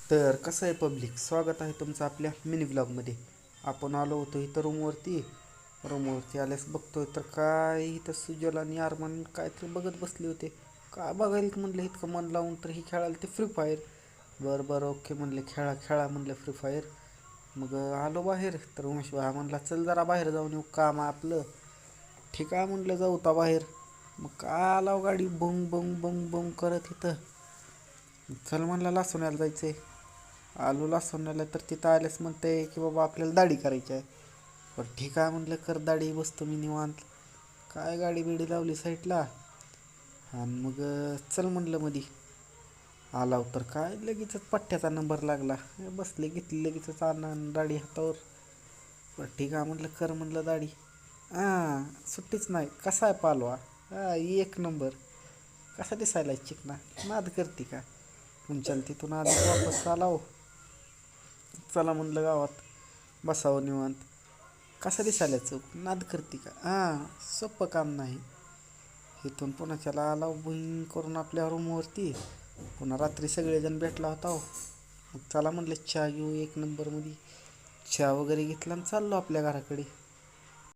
तर कसं आहे पब्लिक, स्वागत आहे तुमचं आपल्या मिनी ब्लॉगमध्ये. आपण आलो होतो इथं रूमवरती आल्यास बघतोय तर काय इथं सुजल आणि आरमान काहीतरी बघत बसले होते. काय बघायला म्हणलं इतकं मन लावून, तर ही खेळायला ते फ्री फायर. बरं बरं ओके म्हणले, खेळा खेळा म्हणलं फ्री फायर. मग आलो बाहेर तर उमेश भाई म्हणला चल जरा बाहेर जाऊन येऊ, काम आहे आपलं. ठीक आहे म्हणलं जाऊ ता बाहेर. मग काय आलाव गाडी बुंग बुंग बुंग बुंग करत इथं. चल म्हणलं लासून जायचंय. आलू लासवण्याला तर तिथं आल्यास म्हणते की बाबा आपल्याला दाढी करायची आहे. बरं ठीक आहे म्हणलं कर दाढी, बसतो मी निवांत. काय गाडी बिडी लावली साईडला आणि मग चल म्हणलं मधी. आलाव तर काय लगेचच पठ्ठ्याचा नंबर लागला. बसले घेतली लगेचच आणून दाढी हातावर. बरं ठीक आहे म्हणलं कर म्हणलं दाढी. हां सुट्टीच नाही, कसा आहे पालवा. हा एक नंबर. कसा दिसायला चिकना, नाद करते का. तुमच्याला तिथून आधी वापस आलाव. चला म्हणलं गावात बसावं निवांत. कसं दिसायला चौक, नाद करते का. हां सोपं काम नाही. इथून पुण्याच्याला आला बुईंग करून आपल्या रूमवरती. पुन्हा रात्री सगळेजण भेटला होता हो. मग चला म्हणलं चहा घेऊ एक नंबरमध्ये. चहा वगैरे घेतला आणि चाललो आपल्या घराकडे.